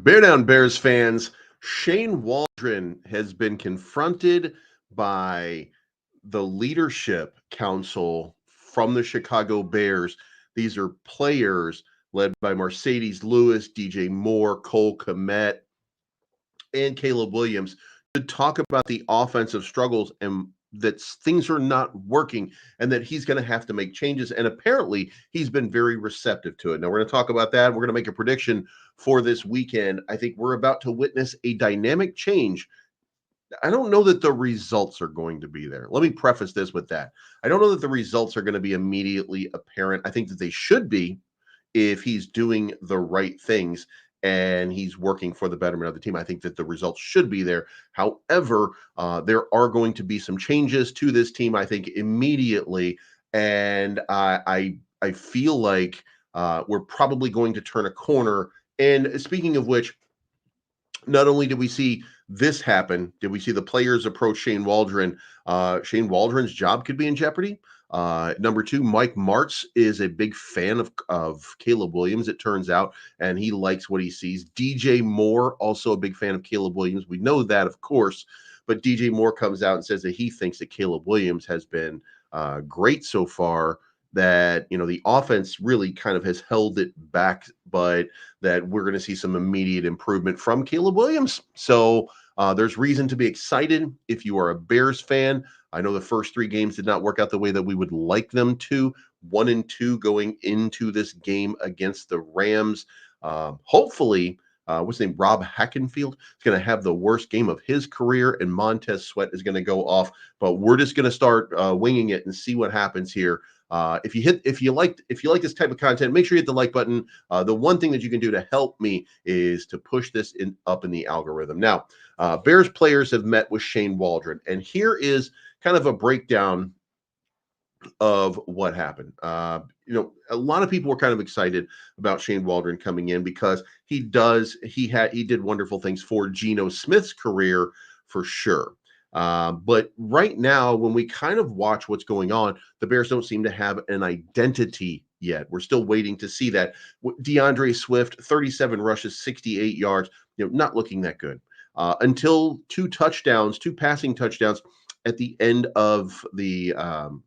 Bear down, Bears fans. Shane Waldron has been confronted by the leadership council from the Chicago Bears. These are players led by Mercedes Lewis, DJ Moore, Cole Kmet, and Caleb Williams to talk about the offensive struggles and that things are not working and that he's going to have to make changes. And apparently, he's been very receptive to it. Now, we're going to talk about that. We're going to make a prediction for this weekend. I think we're about to witness a dynamic change. I don't know that the results are going to be there. Let me preface this with that. I don't know that the results are going to be immediately apparent. I think that they should be if he's doing the right things and he's working for the betterment of the team. I think that the results should be there. However, there are going to be some changes to this team, I think, immediately. And I feel like we're probably going to turn a corner. And speaking of which, not only did we see this happen, did we see the players approach Shane Waldron? Shane Waldron's job could be in jeopardy. Number two, Mike Martz is a big fan of Caleb Williams, it turns out, and he likes what he sees. DJ Moore, also a big fan of Caleb Williams. We know that, of course, but DJ Moore comes out and says that he thinks that Caleb Williams has been great so far, that, the offense really kind of has held it back, but that we're going to see some immediate improvement from Caleb Williams. So there's reason to be excited if you are a Bears fan. I know the first three games did not work out the way that we would like them to. 1-2 going into this game against the Rams. Hopefully, what's his name? Rob Hackenfield is going to have the worst game of his career, and Montez Sweat is going to go off. But we're just going to start winging it and see what happens here. If you like this type of content, make sure you hit the like button. The one thing that you can do to help me is to push this up in the algorithm. Now, Bears players have met with Shane Waldron, and here is kind of a breakdown of what happened. A lot of people were kind of excited about Shane Waldron coming in because he did wonderful things for Geno Smith's career for sure. But right now, when we kind of watch what's going on, the Bears don't seem to have an identity yet. We're still waiting to see that. DeAndre Swift, 37 rushes, 68 yards, not looking that good. Until two passing touchdowns at the end of the oh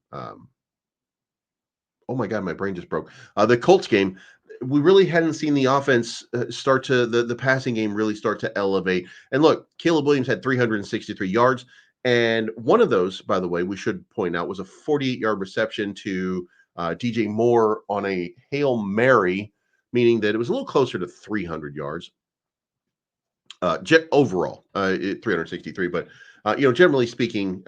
my God, my brain just broke. The Colts game, we really hadn't seen the offense start to the passing game really start to elevate. And look, Caleb Williams had 363 yards. And one of those, by the way, we should point out, was a 48-yard reception to DJ Moore on a Hail Mary, meaning that it was a little closer to 300 yards. Overall, 363, but generally speaking,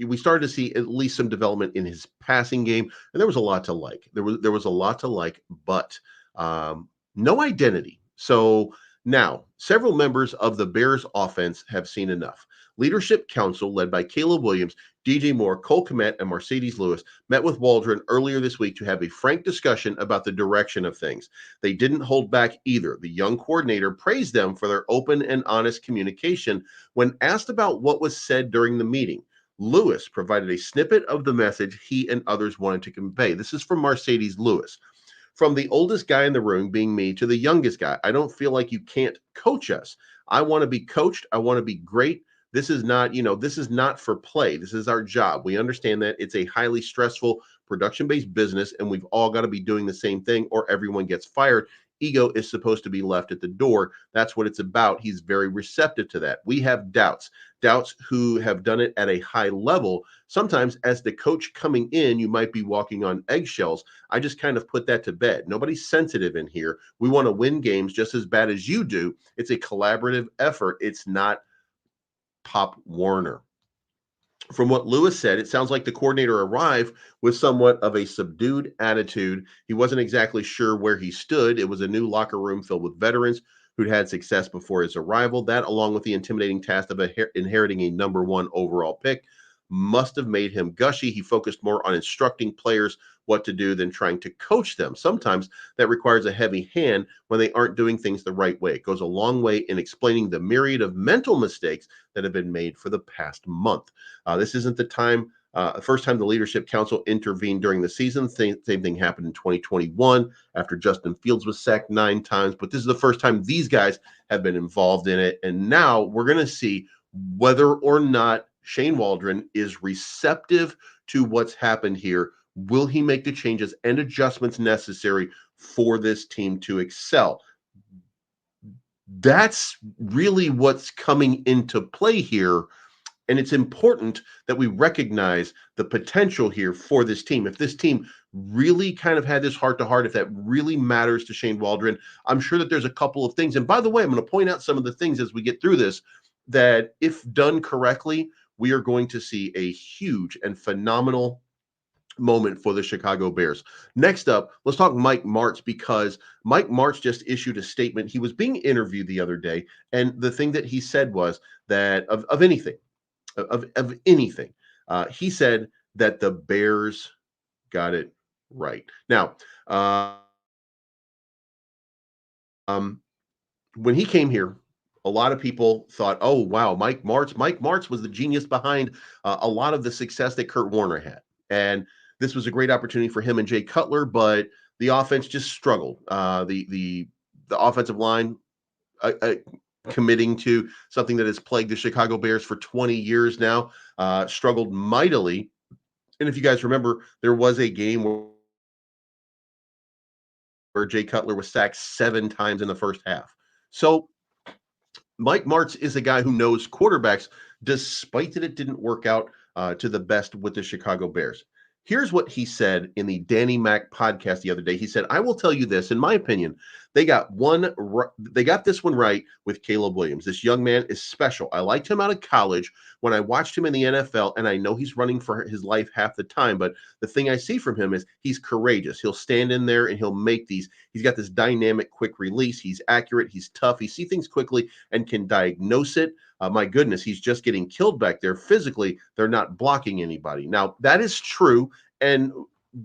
we started to see at least some development in his passing game, and there was a lot to like. There was a lot to like, but no identity. So now, several members of the Bears offense have seen enough. Leadership Council, led by Caleb Williams, DJ Moore, Cole Kmet, and Mercedes Lewis, met with Waldron earlier this week to have a frank discussion about the direction of things. They didn't hold back either. The young coordinator praised them for their open and honest communication. When asked about what was said during the meeting, Lewis provided a snippet of the message he and others wanted to convey. This is from Mercedes Lewis. From the oldest guy in the room, being me, to the youngest guy, I don't feel like you can't coach us. I want to be coached. I want to be great. This is not for play. This is our job. We understand that it's a highly stressful production-based business, and we've all got to be doing the same thing or everyone gets fired. Ego is supposed to be left at the door. That's what it's about. He's very receptive to that. We have doubts who have done it at a high level. Sometimes as the coach coming in, you might be walking on eggshells. I just kind of put that to bed. Nobody's sensitive in here. We want to win games just as bad as you do. It's a collaborative effort. It's not Pop Warner. From what Lewis said, it sounds like the coordinator arrived with somewhat of a subdued attitude. He wasn't exactly sure where he stood. It was a new locker room filled with veterans who'd had success before his arrival. That, along with the intimidating task of inheriting a number one overall pick, must have made him gushy. He focused more on instructing players what to do than trying to coach them. Sometimes that requires a heavy hand when they aren't doing things the right way. It goes a long way in explaining the myriad of mental mistakes that have been made for the past month. This isn't the time First time the leadership council intervened during the season. Same thing happened in 2021 after Justin Fields was sacked 9 times. But this is the first time these guys have been involved in it. And now we're going to see whether or not Shane Waldron is receptive to what's happened here. Will he make the changes and adjustments necessary for this team to excel? That's really what's coming into play here. And it's important that we recognize the potential here for this team. If this team really kind of had this heart to heart, if that really matters to Shane Waldron, I'm sure that there's a couple of things. And by the way, I'm going to point out some of the things as we get through this that, if done correctly, we are going to see a huge and phenomenal moment for the Chicago Bears. Next up, let's talk Mike Martz, because Mike Martz just issued a statement. He was being interviewed the other day, and the thing that he said was that of anything, of anything, he said that the Bears got it right. Now, when he came here, a lot of people thought, "Oh, wow, Mike Martz." Mike Martz was the genius behind a lot of the success that Kurt Warner had, and this was a great opportunity for him and Jay Cutler. But the offense just struggled. The offensive line committing to something that has plagued the Chicago Bears for 20 years now, struggled mightily. And if you guys remember, there was a game where Jay Cutler was sacked 7 times in the first half. So Mike Martz is a guy who knows quarterbacks, despite that it didn't work out to the best with the Chicago Bears. Here's what he said in the Danny Mac podcast the other day. He said, "I will tell you this, in my opinion, they got this one right with Caleb Williams. This young man is special. I liked him out of college when I watched him in the NFL, and I know he's running for his life half the time, but the thing I see from him is he's courageous. He'll stand in there and he'll make these. He's got this dynamic, quick release. He's accurate. He's tough. He sees things quickly and can diagnose it. My goodness, he's just getting killed back there. Physically, they're not blocking anybody." Now, that is true. And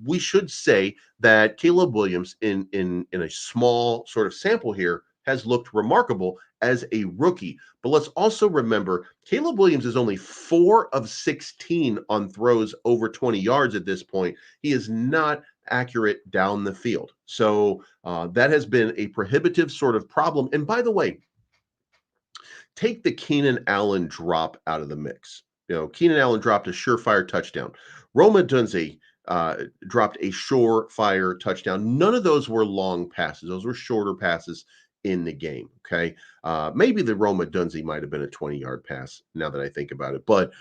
we should say that Caleb Williams, in a small sort of sample here, has looked remarkable as a rookie. But let's also remember, Caleb Williams is only 4 of 16 on throws over 20 yards at this point. He is not accurate down the field. So that has been a prohibitive sort of problem. And by the way, take the Keenan Allen drop out of the mix. Keenan Allen dropped a surefire touchdown. Rome Odunze dropped a surefire touchdown. None of those were long passes. Those were shorter passes in the game. Okay. Maybe the Rome Odunze might have been a 20-yard pass now that I think about it. But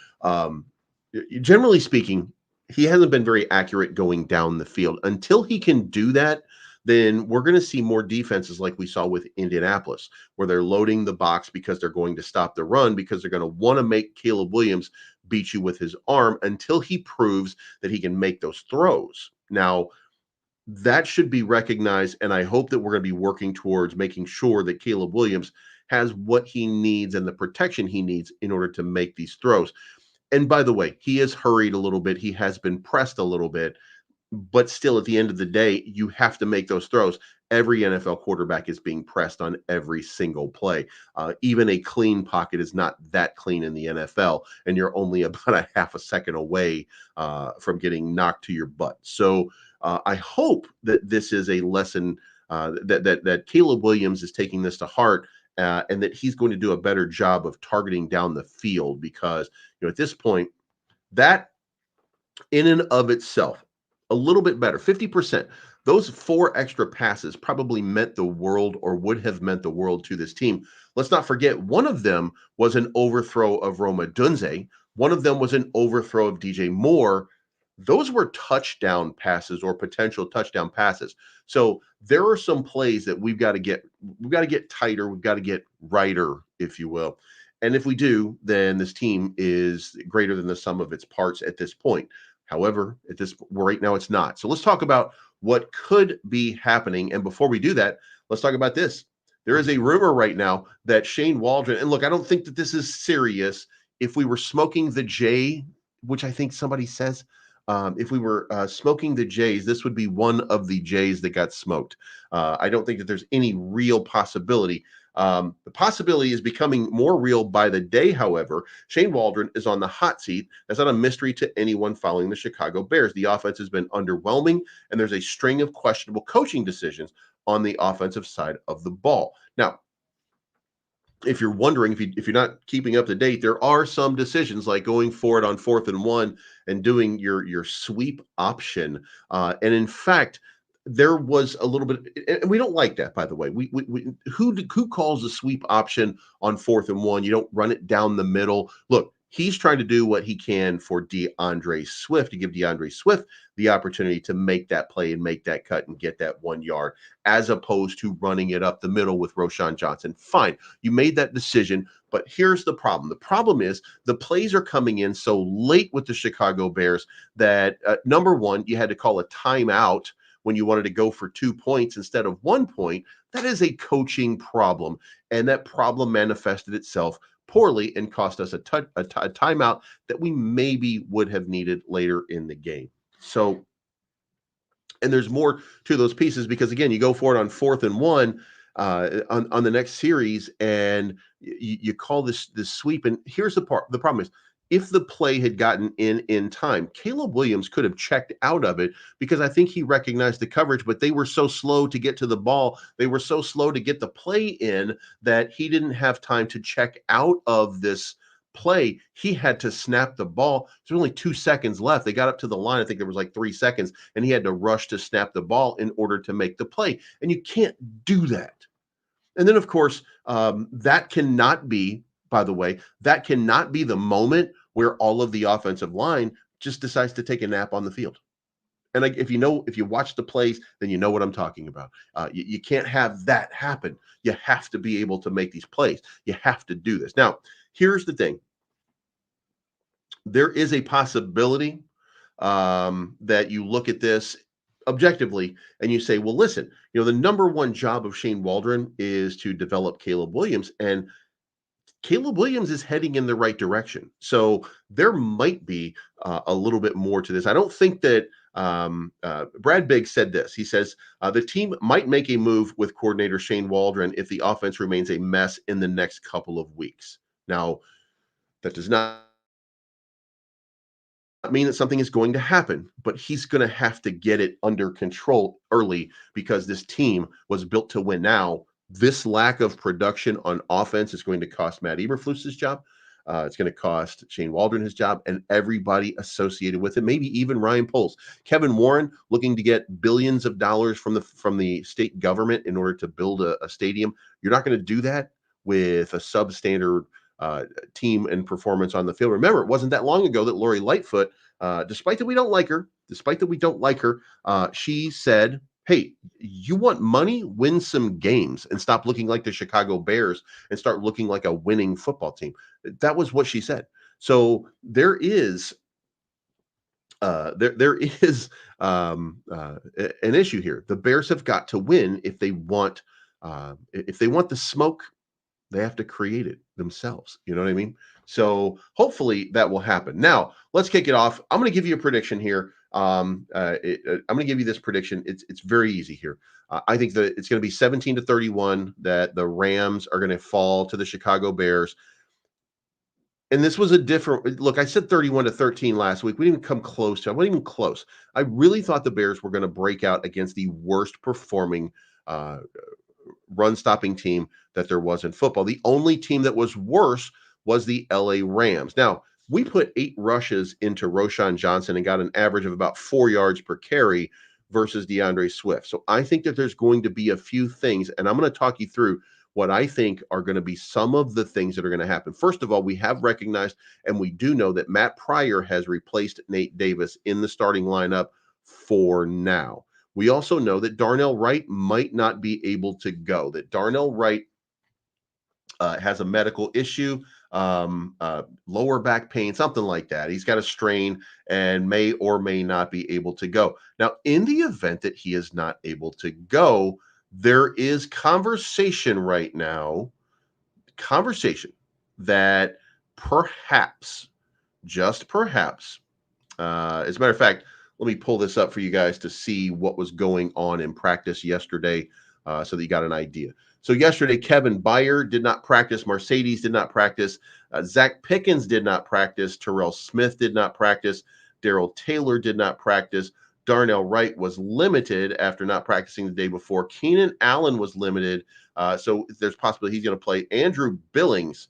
generally speaking, he hasn't been very accurate going down the field. Until he can do that, then we're going to see more defenses like we saw with Indianapolis, where they're loading the box because they're going to stop the run, because they're going to want to make Caleb Williams beat you with his arm until he proves that he can make those throws. Now, that should be recognized, and I hope that we're going to be working towards making sure that Caleb Williams has what he needs and the protection he needs in order to make these throws. And by the way, he is hurried a little bit. He has been pressed a little bit. But still, at the end of the day, you have to make those throws. Every NFL quarterback is being pressed on every single play. Even a clean pocket is not that clean in the NFL, and you're only about a half a second away from getting knocked to your butt. So I hope that this is a lesson that Caleb Williams is taking this to heart, and that he's going to do a better job of targeting down the field, because at this point, that in and of itself, a little bit better, 50%. Those 4 extra passes probably meant the world, or would have meant the world to this team. Let's not forget, one of them was an overthrow of Rome Odunze. One of them was an overthrow of DJ Moore. Those were touchdown passes, or potential touchdown passes. So there are some plays that we've got to get tighter. We've got to get righter, if you will. And if we do, then this team is greater than the sum of its parts at this point. However, at this right now, it's not. So let's talk about what could be happening. And before we do that, let's talk about this. There is a rumor right now that Shane Waldron, and look, I don't think that this is serious. If we were smoking the J, which I think somebody says, if we were smoking the J's, this would be one of the J's that got smoked. I don't think that there's any real possibility. The possibility is becoming more real by the day, however. Shane Waldron is on the hot seat. That's not a mystery to anyone following the Chicago Bears. The offense has been underwhelming, and there's a string of questionable coaching decisions on the offensive side of the ball. Now, if you're wondering, if you're not keeping up to date, there are some decisions like going for it on 4th and 1 and doing your sweep option. And in fact, there was a little bit, and we don't like that, by the way. Who calls a sweep option on 4th and 1? You don't run it down the middle. Look, he's trying to do what he can for DeAndre Swift, to give DeAndre Swift the opportunity to make that play and make that cut and get that 1 yard, as opposed to running it up the middle with Roschon Johnson. Fine, you made that decision, but here's the problem. The problem is the plays are coming in so late with the Chicago Bears that, number one, you had to call a timeout when you wanted to go for 2 points instead of 1 point. That is a coaching problem, and that problem manifested itself poorly and cost us a timeout that we maybe would have needed later in the game. So, and there's more to those pieces, because again, you go for it on 4th and 1 on the next series, and you call this sweep. And here's the part: the problem is, if the play had gotten in time, Caleb Williams could have checked out of it, because I think he recognized the coverage, but they were so slow to get to the ball, they were so slow to get the play in, that he didn't have time to check out of this play. He had to snap the ball. There's only 2 seconds left. They got up to the line. I think there was like 3 seconds, and he had to rush to snap the ball in order to make the play. And you can't do that. And then, of course, that cannot be, by the way, that cannot be the moment where all of the offensive line just decides to take a nap on the field. And like, if you watch the plays, then you know what I'm talking about. You can't have that happen. You have to be able to make these plays. You have to do this. Now, here's the thing. There is a possibility that you look at this objectively and you say, well, listen, the number one job of Shane Waldron is to develop Caleb Williams, and Caleb Williams is heading in the right direction. So there might be a little bit more to this. I don't think that Brad Biggs said this. He says the team might make a move with coordinator Shane Waldron if the offense remains a mess in the next couple of weeks. Now, that does not mean that something is going to happen, but he's going to have to get it under control early, because this team was built to win. Now, this lack of production on offense is going to cost Matt Eberflus's job. It's going to cost Shane Waldron his job, and everybody associated with it, maybe even Ryan Poles. Kevin Warren looking to get billions of dollars from the state government in order to build a stadium. You're not going to do that with a substandard team and performance on the field. Remember, it wasn't that long ago that Lori Lightfoot, despite that we don't like her, she said, hey, you want money? Win some games and stop looking like the Chicago Bears and start looking like a winning football team. That was what she said. So there is an issue here. The Bears have got to win if they want the smoke. They have to create it themselves. You know what I mean? So hopefully that will happen. Now, let's kick it off. I'm going to give you a prediction here. I'm going to give you this prediction. It's very easy here. I think that it's going to be 17-31 that the Rams are going to fall to the Chicago Bears. And this was a different look. I said 31-13 last week. We didn't come close to it. I wasn't even close. I really thought the Bears were going to break out against the worst performing run-stopping team that there was in football. The only team that was worse was the LA Rams. Now, we put 8 rushes into Roschon Johnson and got an average of about 4 yards per carry versus DeAndre Swift. So I think that there's going to be a few things, and I'm going to talk you through what I think are going to be some of the things that are going to happen. First of all, we have recognized, and we do know, that Matt Pryor has replaced Nate Davis in the starting lineup for now. We also know that Darnell Wright might not be able to go, that Darnell Wright has a medical issue, lower back pain, something like that. He's got a strain and may or may not be able to go. Now, in the event that he is not able to go, there is conversation right now, that perhaps, just perhaps, as a matter of fact, let me pull this up for you guys to see what was going on in practice yesterday, so that you got an idea. So yesterday, Kevin Byard did not practice. Mercedes did not practice. Zach Pickens did not practice. Terrell Smith did not practice. Daryl Taylor did not practice. Darnell Wright was limited after not practicing the day before. Keenan Allen was limited. So there's possibility he's going to play. Andrew Billings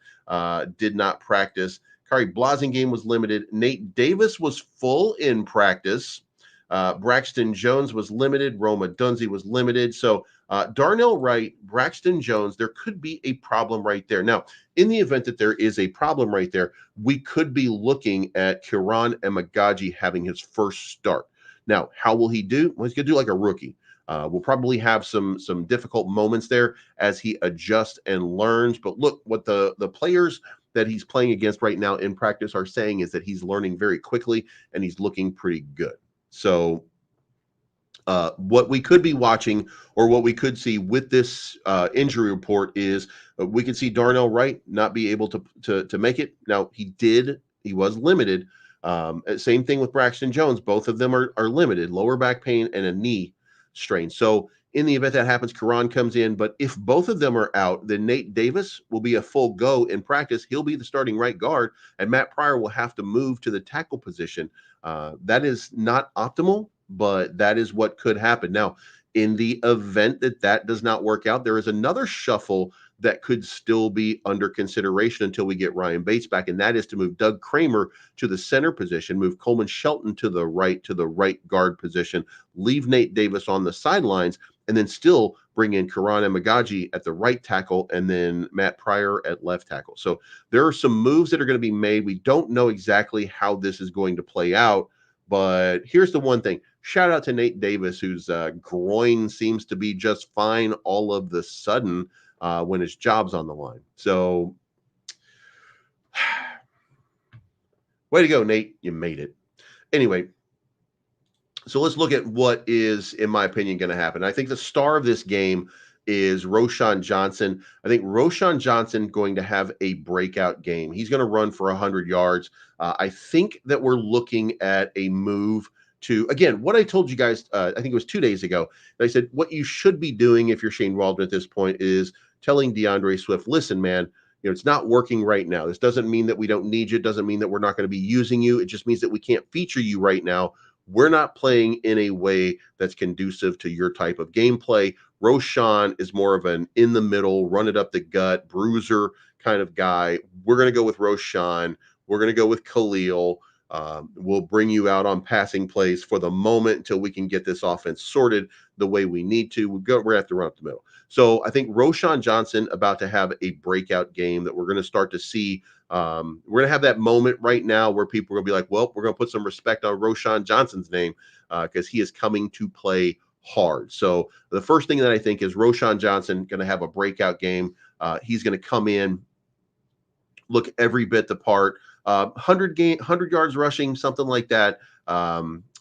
did not practice. Kari Blasingame was limited. Nate Davis was full in practice. Braxton Jones was limited. Roma Dunze was limited. So Darnell Wright, Braxton Jones, there could be a problem right there. Now, in the event that there is a problem right there, we could be looking at Kiran Emagaji having his first start. Now, how will he do? Well, he's going to do like a rookie. We'll probably have some difficult moments there as he adjusts and learns. But look, what the players that he's playing against right now in practice are saying is that he's learning very quickly and he's looking pretty good. So what we could be watching, or what we could see with this injury report, is we could see Darnell Wright not be able to make it. Now, he was limited. Same thing with Braxton Jones. Both of them are limited, lower back pain and a knee strain. So in the event that happens, Kiran comes in. But if both of them are out, then Nate Davis will be a full go in practice. He'll be the starting right guard, and Matt Pryor will have to move to the tackle position. That is not optimal, but that is what could happen. Now, in the event that that does not work out, there is another shuffle that could still be under consideration until we get Ryan Bates back, and that is to move Doug Kramer to the center position, move Coleman Shelton to the right guard position, leave Nate Davis on the sidelines, and then still bring in Kiran Emagaji at the right tackle, and then Matt Pryor at left tackle. So there are some moves that are going to be made. We don't know exactly how this is going to play out, but here's the one thing. Shout out to Nate Davis, whose groin seems to be just fine all of the sudden when his job's on the line. So way to go, Nate. You made it. Anyway, so let's look at what is, in my opinion, going to happen. I think the star of this game is Roschon Johnson. I think Roschon Johnson going to have a breakout game. He's going to run for 100 yards. I think that we're looking at a move to, again, what I told you guys, I think it was 2 days ago. I said, what you should be doing if you're Shane Waldron at this point is telling DeAndre Swift, listen, man, it's not working right now. This doesn't mean that we don't need you. It doesn't mean that we're not going to be using you. It just means that we can't feature you right now. We're not playing in a way that's conducive to your type of gameplay. Roschon is more of an in the middle, run it up the gut, bruiser kind of guy. We're going to go with Roschon. We're going to go with Khalil. We'll bring you out on passing plays for the moment until we can get this offense sorted the way we need to. We're going to have to run up the middle. So I think Roschon Johnson about to have a breakout game that we're going to start to see. We're going to have that moment right now where people are going to be like, well, we're going to put some respect on Roschon Johnson's name because he is coming to play hard. So the first thing that I think is Roschon Johnson going to have a breakout game. He's going to come in, look every bit the part. 100 yards rushing, something like that.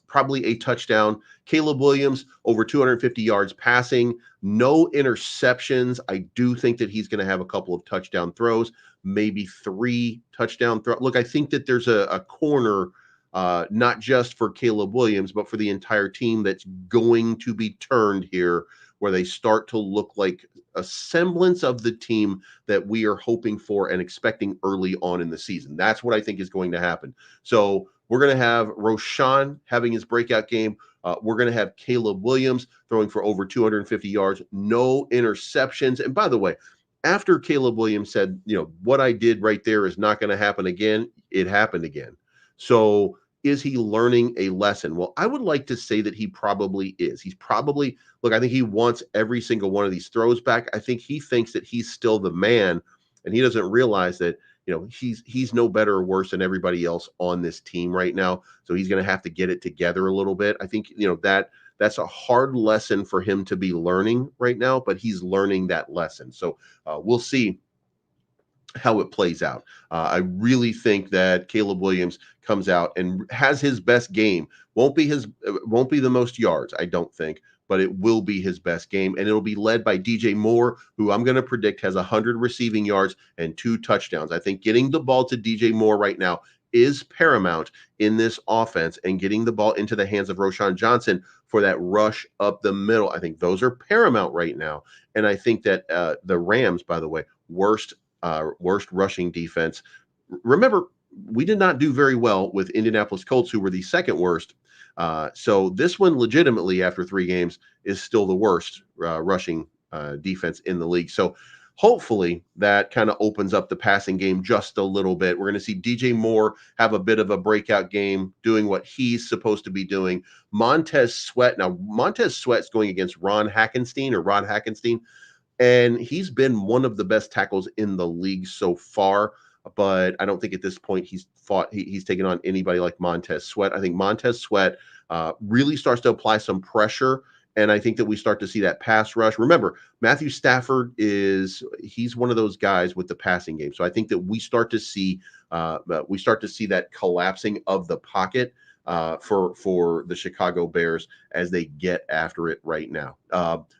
Probably a touchdown. Caleb Williams, over 250 yards passing, no interceptions. I do think that he's going to have a couple of touchdown throws, maybe 3 touchdown throws. Look, I think that there's a corner, not just for Caleb Williams, but for the entire team that's going to be turned here, where they start to look like a semblance of the team that we are hoping for and expecting early on in the season. That's what I think is going to happen. So we're going to have Roschon having his breakout game. We're going to have Caleb Williams throwing for over 250 yards, no interceptions. And by the way, after Caleb Williams said, what I did right there is not going to happen again, it happened again. So is he learning a lesson? Well, I would like to say that he probably is. He's probably, look, I think he wants every single one of these throws back. I think he thinks that he's still the man, and he doesn't realize that, he's no better or worse than everybody else on this team right now. So he's going to have to get it together a little bit. I think, that's a hard lesson for him to be learning right now, but he's learning that lesson. So we'll see how it plays out. I really think that Caleb Williams comes out and has his best game. Won't be the most yards, I don't think, but it will be his best game, and it'll be led by DJ Moore, who I'm going to predict has 100 receiving yards and 2 touchdowns. I think getting the ball to DJ Moore right now is paramount in this offense, and getting the ball into the hands of Roschon Johnson for that rush up the middle. I think those are paramount right now. And I think that the Rams, by the way, worst rushing defense. Remember, we did not do very well with Indianapolis Colts, who were the second worst. So this one, legitimately, after 3 games, is still the worst rushing defense in the league. So hopefully that kind of opens up the passing game just a little bit. We're going to see DJ Moore have a bit of a breakout game, doing what he's supposed to be doing. Montez Sweat. Now, Montez Sweat's going against Ron Hackenstein, and he's been one of the best tackles in the league so far. But I don't think at this point he's taken on anybody like Montez Sweat. I think Montez Sweat really starts to apply some pressure, and I think that we start to see that pass rush. Remember, Matthew Stafford he's one of those guys with the passing game. So I think that we start to see that collapsing of the pocket for the Chicago Bears as they get after it right now.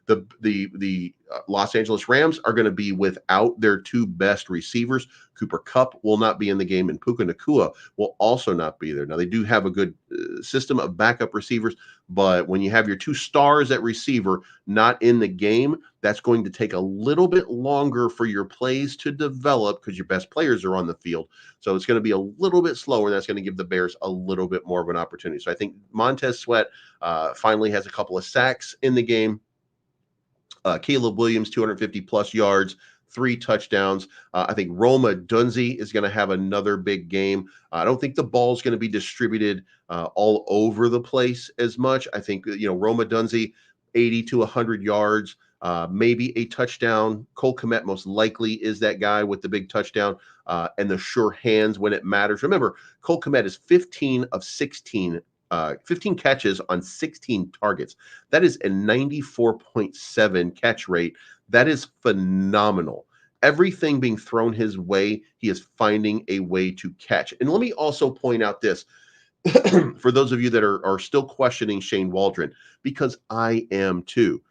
The Los Angeles Rams are going to be without their 2 best receivers. Cooper Kupp will not be in the game, and Puka Nacua will also not be there. Now, they do have a good system of backup receivers, but when you have your 2 stars at receiver not in the game, that's going to take a little bit longer for your plays to develop because your best players are on the field. So it's going to be a little bit slower, and that's going to give the Bears a little bit more of an opportunity. So I think Montez Sweat finally has a couple of sacks in the game. Caleb Williams, 250-plus yards, 3 touchdowns. I think Roma Dunze is going to have another big game. I don't think the ball is going to be distributed all over the place as much. I think, Roma Dunze, 80 to 100 yards, maybe a touchdown. Cole Kmet most likely is that guy with the big touchdown and the sure hands when it matters. Remember, Cole Kmet is 15 of 16 15 catches on 16 targets. That is a 94.7 catch rate. That is phenomenal. Everything being thrown his way, he is finding a way to catch. And let me also point out this for those of you that are still questioning Shane Waldron, because I am too.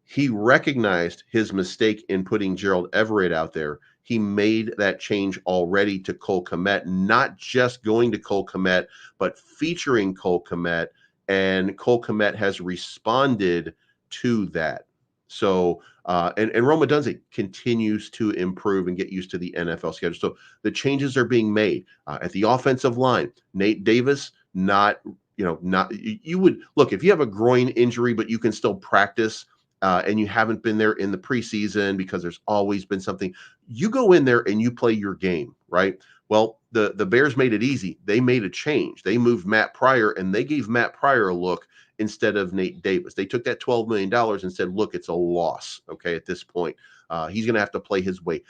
He recognized his mistake in putting Gerald Everett out there. He made that change already to Cole Kmet, not just going to Cole Kmet, but featuring Cole Kmet, and Cole Kmet has responded to that. So, and Roma Dunze continues to improve and get used to the NFL schedule. So the changes are being made at the offensive line. Nate Davis, you would look, if you have a groin injury, but you can still practice, and you haven't been there in the preseason because there's always been something, you go in there and you play your game, right? Well, the Bears made it easy. They made a change. They moved Matt Pryor, and they gave Matt Pryor a look instead of Nate Davis. They took that $12 million and said, look, it's a loss, okay, at this point. He's going to have to play his way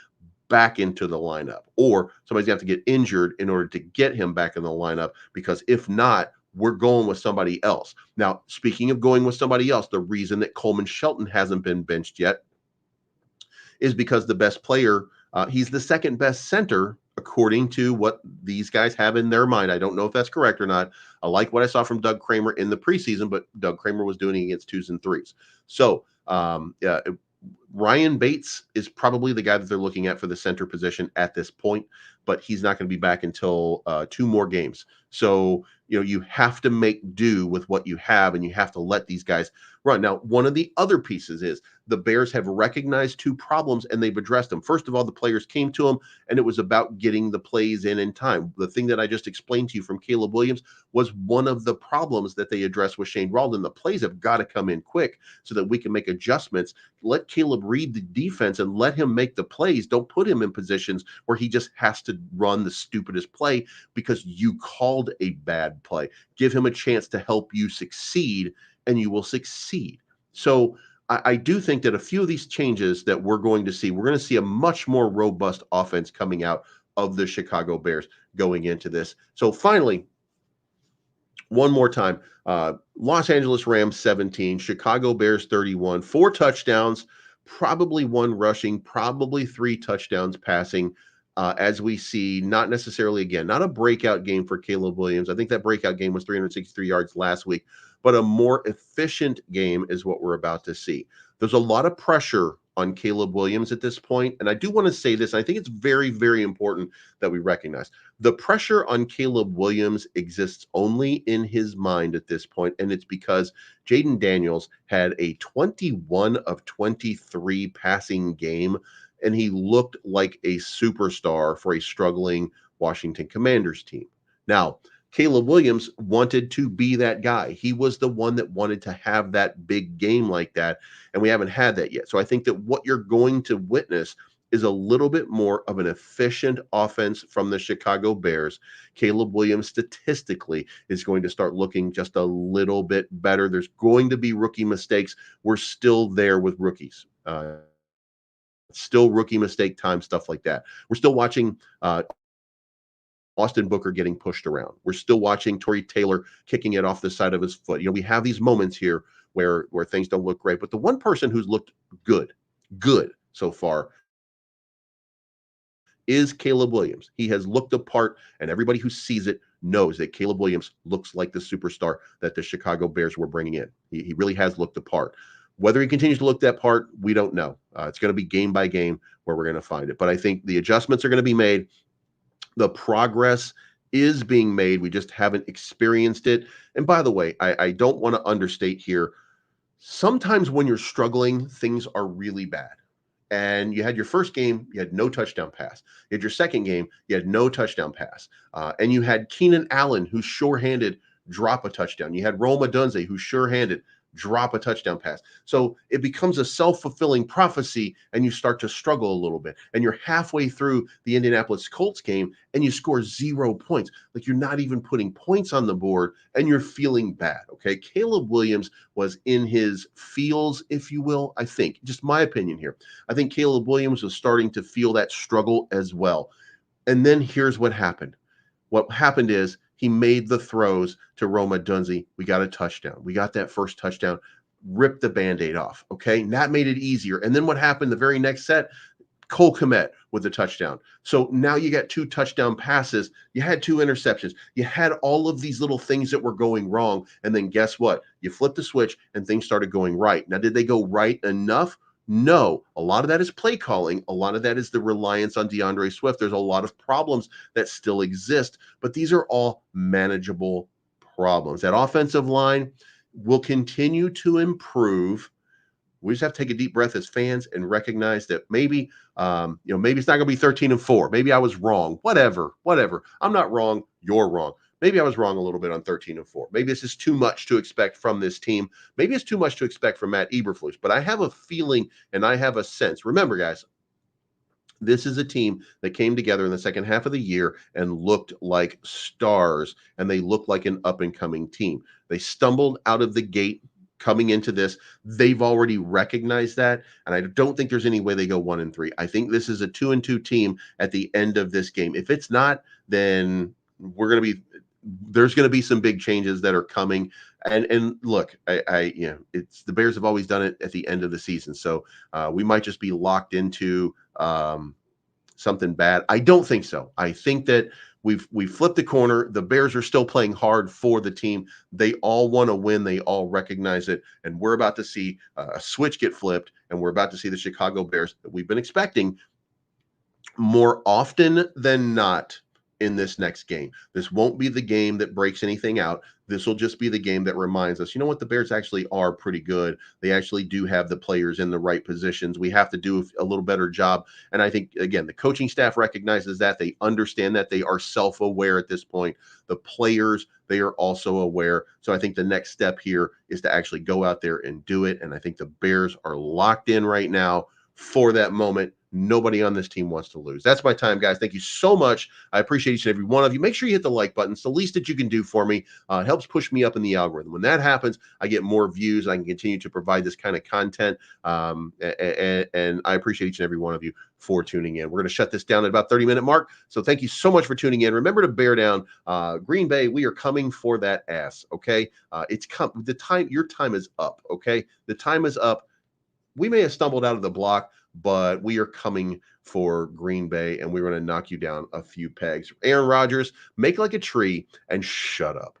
back into the lineup, or somebody's going to have to get injured in order to get him back in the lineup, because if not, we're going with somebody else. Now, speaking of going with somebody else, the reason that Coleman Shelton hasn't been benched yet is because the best player, he's the second best center, according to what these guys have in their mind. I don't know if that's correct or not. I like what I saw from Doug Kramer in the preseason, but Doug Kramer was doing it against 2s and 3s. So, Ryan Bates is probably the guy that they're looking at for the center position at this point, but he's not going to be back until 2 more games. So, you have to make do with what you have, and you have to let these guys run. Now, one of the other pieces is the Bears have recognized 2 problems, and they've addressed them. First of all, the players came to them, and it was about getting the plays in time. The thing that I just explained to you from Caleb Williams was one of the problems that they addressed with Shane Waldron. The plays have got to come in quick so that we can make adjustments. Let Caleb read the defense and let him make the plays. Don't put him in positions where he just has to run the stupidest play because you called a bad play. Give him a chance to help you succeed, and you will succeed. So I do think that a few of these changes that we're going to see a much more robust offense coming out of the Chicago Bears going into this. So finally, one more time, Los Angeles Rams 17, Chicago Bears 31, 4 touchdowns, probably 1 rushing, probably 3 touchdowns passing. As we see, not necessarily, again, not a breakout game for Caleb Williams. I think that breakout game was 363 yards last week, but a more efficient game is what we're about to see. There's a lot of pressure on Caleb Williams at this point, and I do want to say this. I think it's very, very important that we recognize the pressure on Caleb Williams exists only in his mind at this point, and it's because Jaden Daniels had a 21 of 23 passing game, and he looked like a superstar for a struggling Washington Commanders team. Now, Caleb Williams wanted to be that guy. He was the one that wanted to have that big game like that, and we haven't had that yet. So I think that what you're going to witness is a little bit more of an efficient offense from the Chicago Bears. Caleb Williams statistically is going to start looking just a little bit better. There's going to be rookie mistakes. We're still there with rookies. Still rookie mistake time, stuff like that. We're still watching Austin Booker getting pushed around. We're still watching Torrey Taylor kicking it off the side of his foot. We have these moments here where things don't look great. But the one person who's looked good so far is Caleb Williams. He has looked the part, and everybody who sees it knows that Caleb Williams looks like the superstar that the Chicago Bears were bringing in. He really has looked the part. Whether he continues to look that part, we don't know. It's going to be game by game where we're going to find it. But I think the adjustments are going to be made. The progress is being made. We just haven't experienced it. And by the way, I don't want to understate here. Sometimes when you're struggling, things are really bad. And you had your first game, you had no touchdown pass. You had your second game, you had no touchdown pass. And you had Keenan Allen, who's sure-handed, drop a touchdown. You had Rome Odunze, who's sure-handed, drop a touchdown pass. So it becomes a self-fulfilling prophecy, and you start to struggle a little bit. And you're halfway through the Indianapolis Colts game, and you score 0 points. Like, you're not even putting points on the board, and you're feeling bad, okay? Caleb Williams was in his feels, if you will, I think. Just my opinion here. I think Caleb Williams was starting to feel that struggle as well. And then here's what happened. What happened is he made the throws to Rome Odunze. We got a touchdown. We got that first touchdown, ripped the Band-Aid off, okay? And that made it easier. And then what happened the very next set? Cole Kmet with the touchdown. So now you got 2 touchdown passes. You had 2 interceptions. You had all of these little things that were going wrong. And then guess what? You flipped the switch and things started going right. Now, did they go right enough? No, a lot of that is play calling. A lot of that is the reliance on DeAndre Swift. There's a lot of problems that still exist, but these are all manageable problems. That offensive line will continue to improve. We just have to take a deep breath as fans and recognize that maybe, maybe it's not going to be 13-4. Maybe I was wrong. Whatever. I'm not wrong. You're wrong. Maybe I was wrong a little bit on 13-4. Maybe this is too much to expect from this team. Maybe it's too much to expect from Matt Eberflus. But I have a feeling and I have a sense. Remember, guys, this is a team that came together in the second half of the year and looked like stars, and they looked like an up-and-coming team. They stumbled out of the gate coming into this. They've already recognized that, and I don't think there's any way they go 1-3. I think this is a 2-2 team at the end of this game. If it's not, then there's going to be some big changes that are coming. And look, it's the Bears have always done it at the end of the season. So we might just be locked into something bad. I don't think so. I think that we've flipped the corner. The Bears are still playing hard for the team. They all want to win. They all recognize it. And we're about to see a switch get flipped, and we're about to see the Chicago Bears that we've been expecting more often than not in this next game. This won't be the game that breaks anything out. This will just be the game that reminds us, you know what, the Bears actually are pretty good. They actually do have the players in the right positions. We have to do a little better job. And I think, again, the coaching staff recognizes that. They understand that. They are self-aware at this point. The players, they are also aware. So I think the next step here is to actually go out there and do it. And I think the Bears are locked in right now for that moment. Nobody on this team wants to lose. That's my time, guys. Thank you so much. I appreciate each and every one of you. Make sure you hit the like button. It's the least that you can do for me. It helps push me up in the algorithm. When that happens, I get more views. I can continue to provide this kind of content. And I appreciate each and every one of you for tuning in. We're going to shut this down at about 30-minute mark. So thank you so much for tuning in. Remember to bear down. Green Bay, we are coming for that ass, okay? Your time is up, okay? The time is up. We may have stumbled out of the block, but we are coming for Green Bay, and we're going to knock you down a few pegs. Aaron Rodgers, make like a tree and shut up.